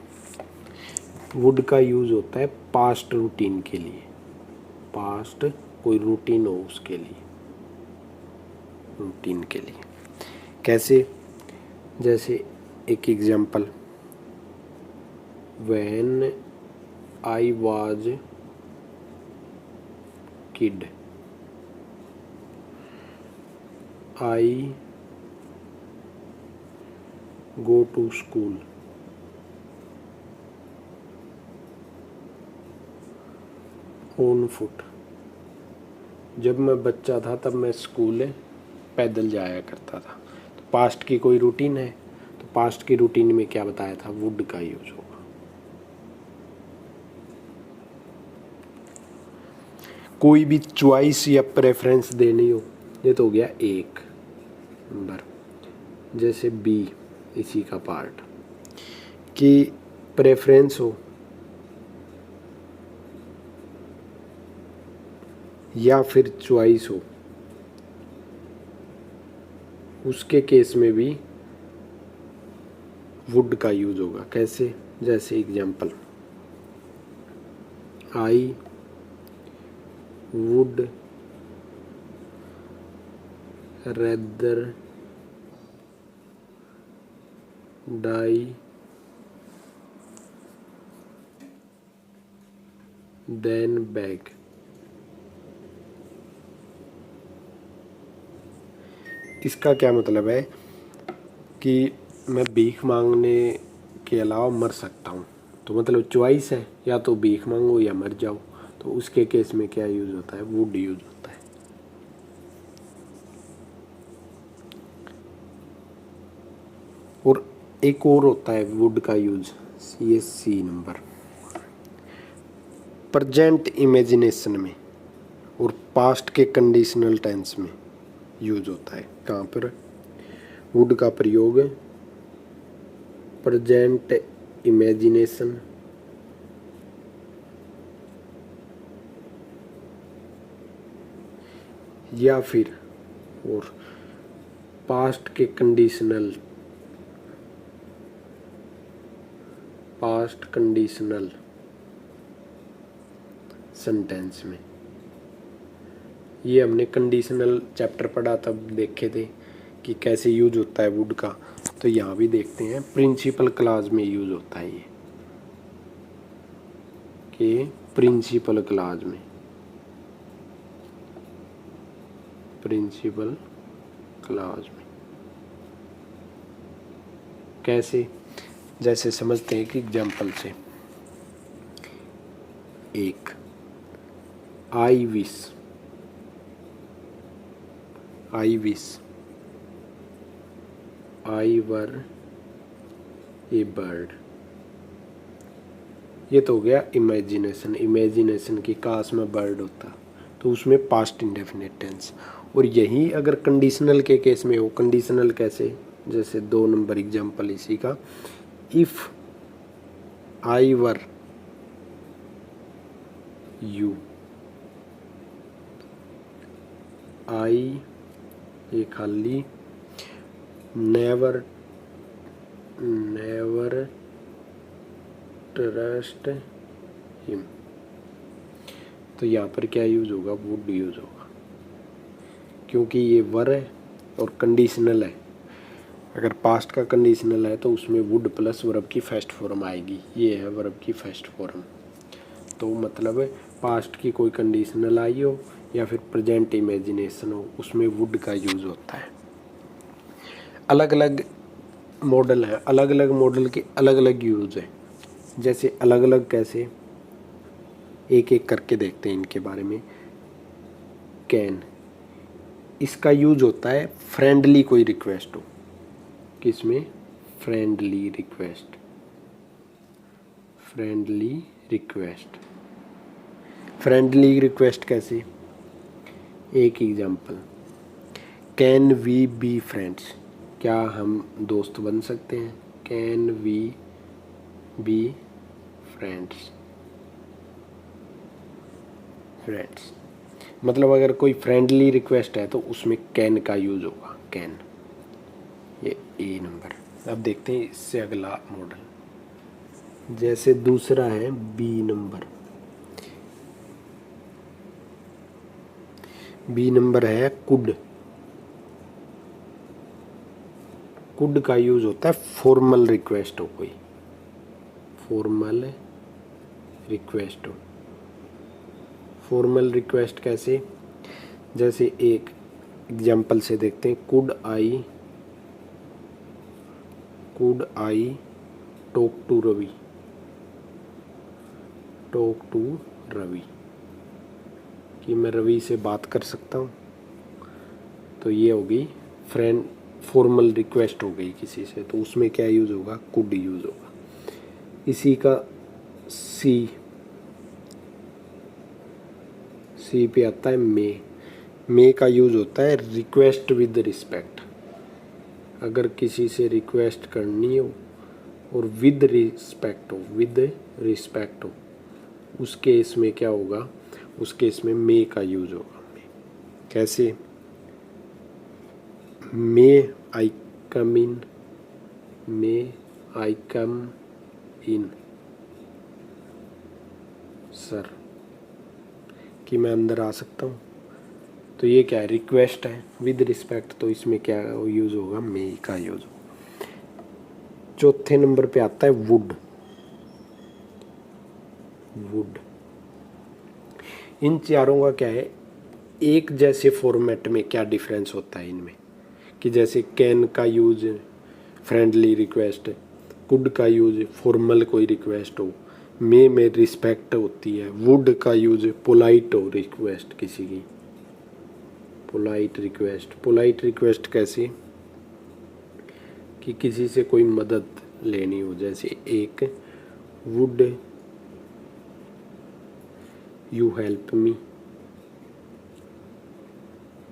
वुड का यूज होता है पास्ट रूटीन के लिए, पास्ट कोई रूटीन हो उसके लिए, रूटीन के लिए। कैसे? जैसे एक example, when I was kid I go to school, on foot. जब मैं बच्चा था तब मैं स्कूल पैदल जाया करता था। तो पास्ट की कोई रूटीन है, तो पास्ट की रूटीन में क्या बताया था, वुड का यूज होगा। कोई भी चॉइस या प्रेफरेंस देनी हो, ये तो हो गया एक नंबर। जैसे बी इसी का पार्ट कि प्रेफरेंस हो या फिर चॉइस हो, उसके केस में भी वुड का यूज होगा। कैसे? जैसे example, I would rather die than beg. इसका क्या मतलब है कि मैं भीख मांगने के अलावा मर सकता हूँ, तो मतलब चॉइस है, या तो भीख मांगो या मर जाओ। तो उसके केस में क्या यूज होता है, वुड यूज होता है। और एक और होता है वुड का यूज, ये सी नंबर, प्रेजेंट इमेजिनेशन में और पास्ट के कंडीशनल टेंस में यूज होता है। कहाँ पर वुड का प्रयोग? प्रेजेंट इमेजिनेशन या फिर और पास्ट के कंडीशनल, पास्ट कंडीशनल सेंटेंस में। ये हमने कंडीशनल चैप्टर पढ़ा तब देखे थे कि कैसे यूज होता है वुड का। तो यहाँ भी देखते हैं प्रिंसिपल क्लाज में यूज होता है ये, कि प्रिंसिपल क्लाज में, प्रिंसिपल क्लाज में कैसे? जैसे समझते हैं कि एग्जाम्पल से, एक I wish, I wish I were A bird. ये तो हो गया इमेजिनेशन, इमेजिनेशन की काश में बर्ड होता, तो उसमें पास्ट इंडेफिनिट टेंस। और यही अगर कंडीशनल के केस में हो, कंडीशनल कैसे, जैसे 2 नंबर एग्जाम्पल इसी का, इफ आई वर यू, आई ये खाली, नेवर ट्रस्ट हिम, तो यहाँ पर क्या यूज होगा, वुड यूज होगा, क्योंकि ये वर है और कंडीशनल है। अगर पास्ट का कंडीशनल है तो उसमें वुड प्लस वर्ब की फर्स्ट फॉर्म आएगी, ये है वर्ब की फर्स्ट फॉर्म। तो मतलब पास्ट की कोई कंडीशनल आई हो या फिर प्रेजेंट इमेजिनेशन हो, उसमें वुड का यूज होता है। अलग अलग मॉडल है, अलग अलग मॉडल के अलग अलग यूज है। जैसे अलग अलग कैसे, एक एक करके देखते हैं इनके बारे में। कैन, इसका यूज होता है फ्रेंडली कोई रिक्वेस्ट हो, किसमें, friendly request, friendly request. Friendly request कैसे, एक example, can we be friends, क्या हम दोस्त बन सकते हैं, can we be friends, friends. मतलब अगर कोई फ्रेंडली रिक्वेस्ट है तो उसमें कैन का यूज होगा, कैन। ये ए नंबर। अब देखते हैं इससे अगला मॉडल, जैसे दूसरा है बी नंबर। बी नंबर है कुड। कुड का यूज होता है फॉर्मल रिक्वेस्ट हो, कोई फॉर्मल रिक्वेस्ट हो। फॉर्मल रिक्वेस्ट कैसे, जैसे एक एग्जांपल से देखते हैं, could I talk to Ravi, talk to Ravi, कि मैं रवि से बात कर सकता हूँ। तो ये होगी फ्रेंड, फॉर्मल रिक्वेस्ट हो गई किसी से, तो उसमें क्या यूज़ होगा, कुड यूज़ होगा। इसी का सी पे आता है मे का यूज़ होता है रिक्वेस्ट विद रिस्पेक्ट। अगर किसी से रिक्वेस्ट करनी हो और विद रिस्पेक्ट हो, उस केस में क्या होगा, उस केस में मे का यूज होगा। कैसे, मे आई कम इन, मे आई कम इन सर, कि मैं अंदर आ सकता हूँ। तो ये क्या है, रिक्वेस्ट है विद रिस्पेक्ट, तो इसमें क्या यूज होगा, मे का यूज होगा। चौथे नंबर पे आता है वुड। इन चारों का क्या है, एक जैसे फॉर्मेट में क्या डिफरेंस होता है इनमें, कि जैसे कैन का यूज फ्रेंडली रिक्वेस्ट, कुड का यूज फॉर्मल कोई रिक्वेस्ट हो, मे में रिस्पेक्ट होती है, वुड का यूज पोलाइट हो रिक्वेस्ट किसी की, पोलाइट रिक्वेस्ट कैसी, कि किसी से कोई मदद लेनी हो, जैसे एक would you help me,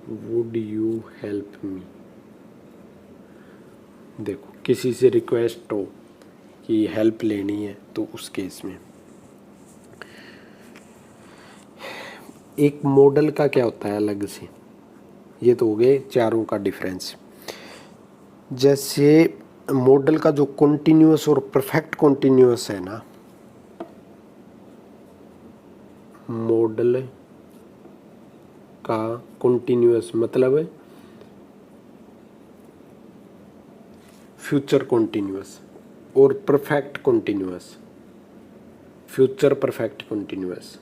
would you help me. देखो किसी से रिक्वेस्ट हो कि हेल्प लेनी है, तो उस केस में एक मॉडल का क्या होता है अलग से। ये तो हो गए चारों का डिफरेंस। जैसे मॉडल का जो कॉन्टिन्यूअस और परफेक्ट कॉन्टिन्यूअस है ना, मॉडल का कॉन्टिन्यूअस मतलब फ्यूचर कॉन्टिन्यूअस और perfect continuous, future perfect continuous,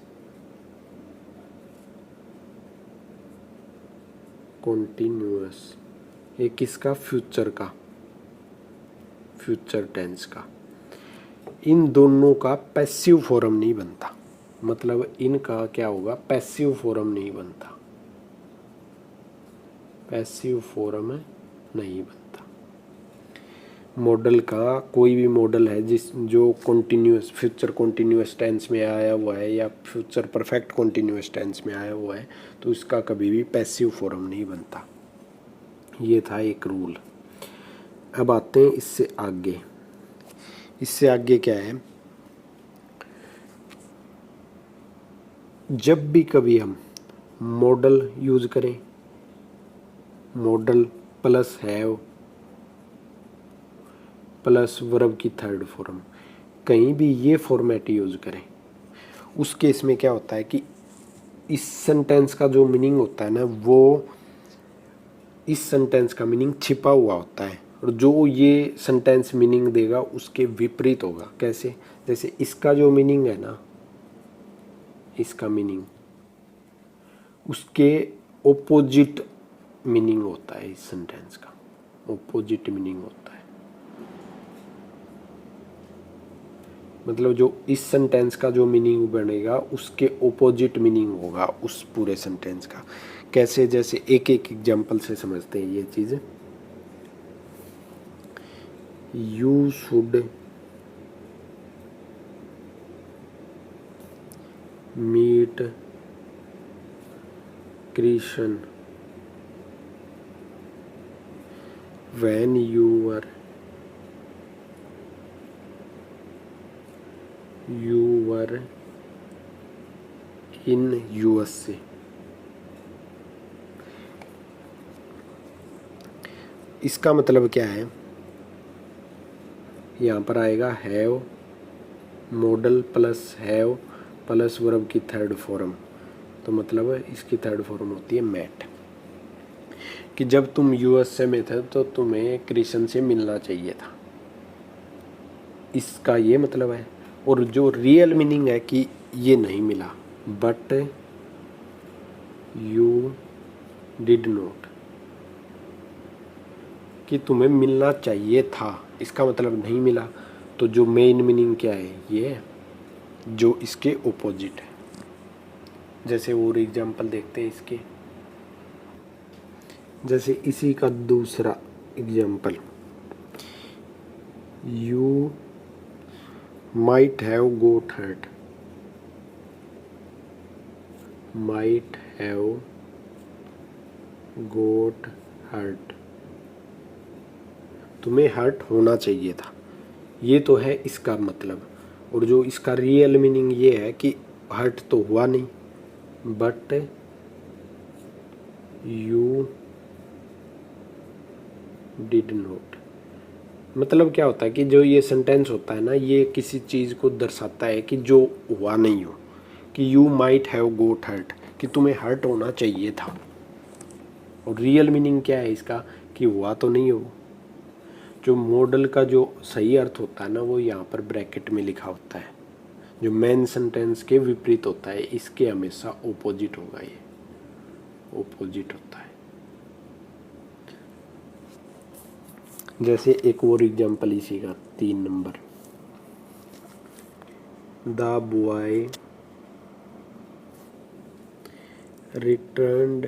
ये किसका, फ्यूचर का, फ्यूचर टेंस का। इन दोनों का पैसिव फॉर्म नहीं बनता, मतलब इनका क्या होगा, पैसिव फॉर्म नहीं बनता, पैसिव फॉर्म नहीं बनता। मॉडल का कोई भी मॉडल है जो कॉन्टिन्यूअस फ्यूचर कॉन्टिन्यूअस टेंस में आया हुआ है या फ्यूचर परफेक्ट कॉन्टिन्यूअस टेंस में आया हुआ है तो इसका कभी भी पैसिव फॉर्म नहीं बनता। ये था एक रूल। अब आते हैं इससे आगे। इससे आगे क्या है, जब भी कभी हम मॉडल यूज करें, model plus have plus verb की थर्ड फॉर्म, कहीं भी ये फॉर्मेट यूज करें, उस केस में क्या होता है कि इस सेंटेंस का जो मीनिंग होता है ना, वो इस सेंटेंस का मीनिंग छिपा हुआ होता है और जो ये सेंटेंस मीनिंग देगा उसके विपरीत होगा। कैसे? जैसे इसका जो मीनिंग है ना, इसका मीनिंग उसके ओपोजिट मीनिंग होता है। इस सेंटेंस का ओपोजिट मीनिंग होता है, मतलब जो इस सेंटेंस का जो मीनिंग बनेगा उसके ओपोजिट मीनिंग होगा उस पूरे सेंटेंस का। कैसे? जैसे एक एक एग्जांपल से समझते हैं ये चीज़। You should meet Krishna when you were in USA। इसका मतलब क्या है, यहाँ पर आएगा have modal plus have plus verb की थर्ड फॉर्म, तो मतलब इसकी थर्ड फॉर्म होती है मैट। कि जब तुम USA में थे तो तुम्हें कृष्ण से मिलना चाहिए था, इसका ये मतलब है। और जो रियल मीनिंग है कि ये नहीं मिला, बट यू डिड नॉट, कि तुम्हें मिलना चाहिए था, इसका मतलब नहीं मिला। तो जो मेन मीनिंग क्या है, ये जो इसके ओपोजिट है। जैसे और एग्जांपल देखते हैं इसके। जैसे इसी का दूसरा example, you might have got hurt, might have got hurt, तुम्हें हर्ट होना चाहिए था, ये तो है इसका मतलब। और जो इसका रियल मीनिंग ये है कि हर्ट तो हुआ नहीं, बट यू डिड नॉट। मतलब क्या होता है कि जो ये सेंटेंस होता है ना, ये किसी चीज़ को दर्शाता है कि जो हुआ नहीं हो। कि you might have got hurt, कि तुम्हें हर्ट होना चाहिए था। और रियल मीनिंग क्या है इसका, कि हुआ तो नहीं हो। जो मॉडल का जो सही अर्थ होता है ना, वो यहाँ पर ब्रैकेट में लिखा होता है। जो मेन सेंटेंस के विपरीत होता है, इसके हमेशा ओपोजिट होगा, ये ओपोजिट होता है। जैसे एक और एग्जांपल इसी का 3 number, the boy returned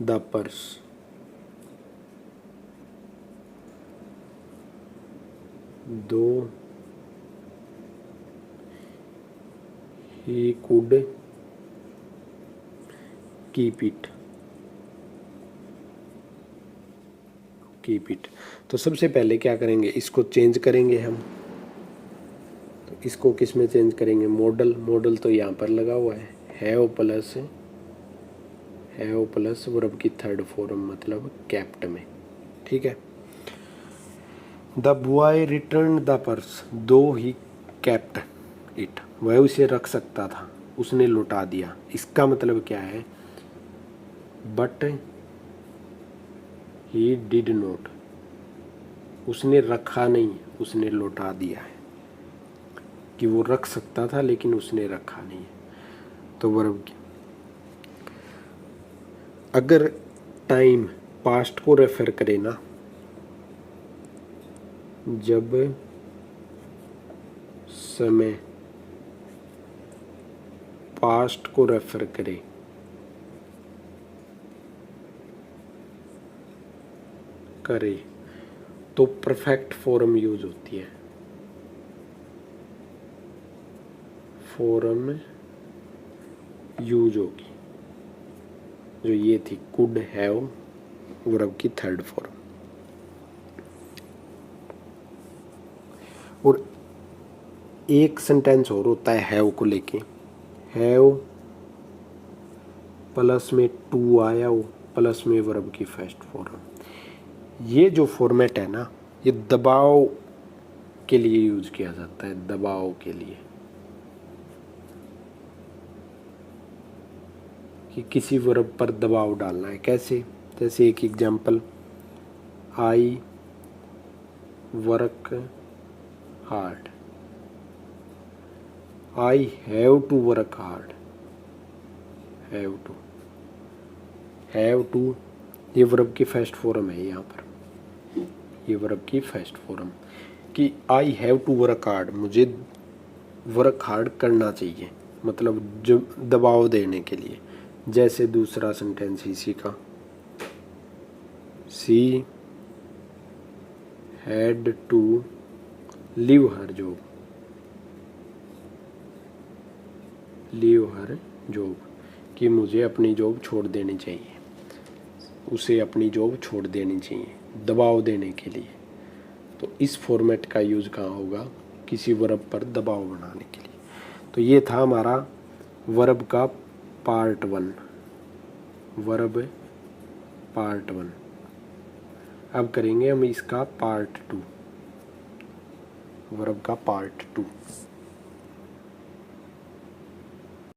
the purse, दो he could keep it। तो सबसे पहले क्या करेंगे, इसको चेंज करेंगे हम। तो इसको किस में चेंज करेंगे, मॉडल तो यहाँ पर लगा हुआ है, हैव प्लस वर्ब की थर्ड फॉर्म, मतलब कैप्ट में। ठीक है। The boy return the purse, दो ही कैप्ट इट, वह उसे रख सकता था, उसने लौटा दिया। इसका मतलब क्या है, बट ही डिड नॉट, उसने रखा नहीं, उसने लौटा दिया है। कि वो रख सकता था लेकिन उसने रखा नहीं है। तो वर्ब की अगर टाइम पास्ट को रेफर करे ना, जब समय पास्ट को रेफर करे, करे तो परफेक्ट फॉर्म यूज होती है। फॉर्म यूज होगी जो ये थी कुड हैव, वर्ब की थर्ड फॉर्म। और एक सेंटेंस और होता है हैव को लेके, हैव प्लस में टू आया हो, प्लस में वर्ब की फर्स्ट फॉर्म। ये जो फॉर्मेट है ना, ये दबाव के लिए यूज किया जाता है, दबाव के लिए, कि किसी वर्ब पर दबाव डालना है। कैसे? जैसे एक example, I work hard, I have to work hard, have to, have to ये वर्ब की फर्स्ट फॉर्म है। यहाँ पर ये वर्ब की फर्स्ट फॉर्म कि I have to work hard, मुझे वर्क हार्ड करना चाहिए, मतलब जो दबाव देने के लिए। जैसे दूसरा सेंटेंस इसी का, she had to leave her job, leave her job, कि मुझे अपनी जॉब छोड़ देनी चाहिए, उसे अपनी जॉब छोड़ देनी चाहिए दबाव देने के लिए। तो इस फॉर्मेट का यूज़ कहाँ होगा? किसी वर्ब पर दबाव बनाने के लिए। तो ये था हमारा वर्ब का पार्ट 1, वर्ब पार्ट 1। अब करेंगे हम इसका पार्ट 2, वर्ब का पार्ट 2।